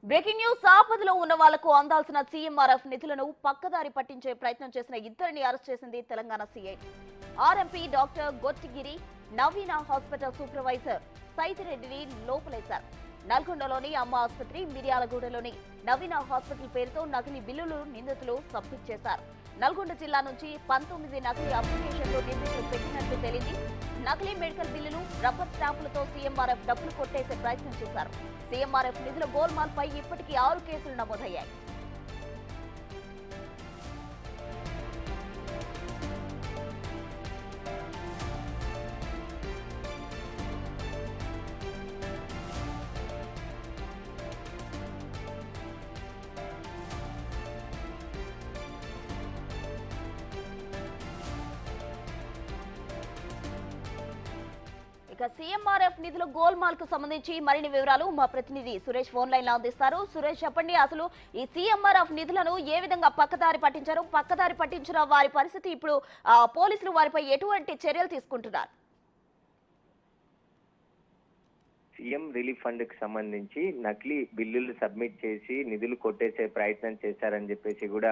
Breaking news ఆపదలో ఉన్న వాళ్లకు అందాల్సిన సీఎంఆర్ఎఫ్ నిధులను పక్కదారి పట్టించే ప్రయత్నం చేసిన ఇద్దరిని అరెస్ట్ చేసింది తెలంగాణ సీఐ. ఆర్ఎంపీ డాక్టర్ గొట్టిగిరి, నవీన హాస్పిటల్ సూపర్వైజర్ సైదిరెడ్డిని లోపలేశారు. నల్గొండలోని అమ్మ ఆసుపత్రి, మిర్యాలగూడలోని నవీన హాస్పిటల్ పేరుతో నకిలీ బిల్లులు నిందితులు సబ్మిట్ చేశారు. నల్గొండ జిల్లా నుంచి 19 నకిలీ అప్లికేషన్లు నిందితులు పెట్టినట్లు తేలింది. నకిలీ మెడికల్ బిల్లులు, రబ్బర్ స్టాంపులతో సీఎంఆర్ఎఫ్ డబ్బులు కొట్టేసే ప్రయత్నం చేశారు. సీఎంఆర్ఎఫ్ నిధుల గోల్మాల్ పై ఇప్పటికీ 6 కేసులు నమోదయ్యాయి. ఇక సీఎంఆర్ఎఫ్ నిధుల గోల్మాల్ కు సంబంధించి మరిన్ని వివరాలు మా ప్రతినిధి సురేష్ ఫోన్ లైన్ లో అందిస్తారు. సురేష్, చెప్పండి, అసలు ఈ సీఎంఆర్ఎఫ్ నిధులను ఏ విధంగా పక్కదారి పట్టించారు? పక్కదారి పట్టించిన వారి పరిస్థితి ఇప్పుడు పోలీసులు వారిపై ఎటువంటి చర్యలు తీసుకుంటున్నారు? సీఎం రిలీఫ్ ఫండ్ కి సంబంధించి నకిలీ బిల్లులు సబ్మిట్ చేసి నిధులు కొట్టేసే ప్రయత్నం చేశారని చెప్పేసి కూడా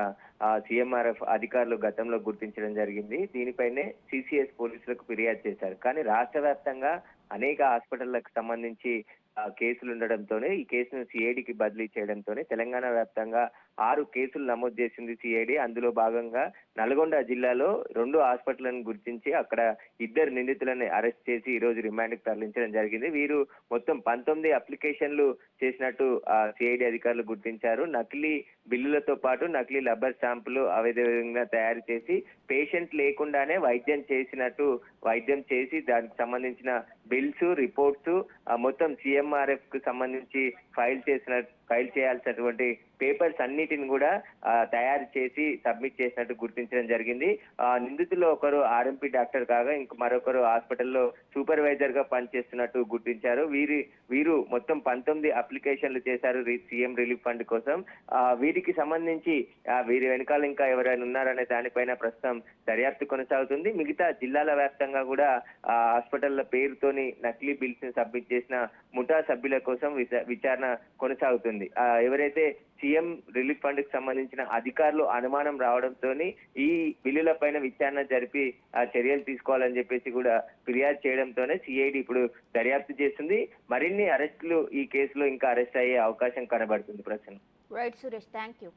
సీఎంఆర్ఎఫ్ అధికారులు గతంలో గుర్తించడం జరిగింది. దీనిపైనే సిసిఎస్ పోలీసులకు ఫిర్యాదు చేశారు. కానీ రాష్ట్ర వ్యాప్తంగా అనేక హాస్పిటళ్లకు సంబంధించి కేసులు ఉండడంతోనే ఈ కేసును సిఐడికి బదిలీ చేయడంతోనే తెలంగాణ వ్యాప్తంగా 6 కేసులు నమోదు చేసింది సిఐడి. అందులో భాగంగా నల్గొండ జిల్లాలో 2 హాస్పిటళ్లను గుర్తించి అక్కడ 2 నిందితులను అరెస్ట్ చేసి ఈ రోజు రిమాండ్ కు తరలించడం జరిగింది. వీరు మొత్తం 19 అప్లికేషన్లు చేసినట్టు సిఐడి అధికారులు గుర్తించారు. నకిలీ బిల్లులతో పాటు నకిలీ రబ్బర్ స్టాంపులు అవిధంగా తయారు చేసి పేషెంట్ లేకుండానే వైద్యం చేసి దానికి సంబంధించిన బిల్స్, రిపోర్ట్స్ మొత్తం సీఎంఆర్ఎఫ్ కు సంబంధించి ఫైల్ చేయాల్సినటువంటి పేపర్స్ అన్నిటిని కూడా తయారు చేసి సబ్మిట్ చేసినట్టు గుర్తించడం జరిగింది. నిందితుల్లో ఒకరు ఆర్ఎంపీ డాక్టర్ కాగా ఇంక మరొకరు హాస్పిటల్లో సూపర్వైజర్ గా పనిచేస్తున్నట్టు గుర్తించారు. వీరు మొత్తం 19 అప్లికేషన్లు చేశారు సీఎం రిలీఫ్ ఫండ్ కోసం. వీరికి సంబంధించి వీరి వెనకాల ఇంకా ఎవరైనా ఉన్నారనే దానిపైన ప్రస్తుతం దర్యాప్తు కొనసాగుతుంది. మిగతా జిల్లాల వ్యాప్తంగా కూడా హాస్పిటల్ల పేరుతోని నకిలీ బిల్స్ ని సబ్మిట్ చేసిన ముఠా సభ్యుల కోసం విచారణ కొనసాగుతుంది. ఎవరైతే సీఎం రిలీఫ్ ఫండ్ కి సంబంధించిన అధికారులు అనుమానం రావడంతో ఈ బిల్లుల పైన విచారణ జరిపి చర్యలు తీసుకోవాలని చెప్పేసి కూడా ఫిర్యాదు చేయడంతోనే సిఐడి ఇప్పుడు దర్యాప్తు చేస్తుంది. మరిన్ని అరెస్టులు ఈ కేసులో ఇంకా అరెస్ట్ అయ్యే అవకాశం కనబడుతుంది. ప్రశ్న రైట్ సురేష్, థ్యాంక్ యూ.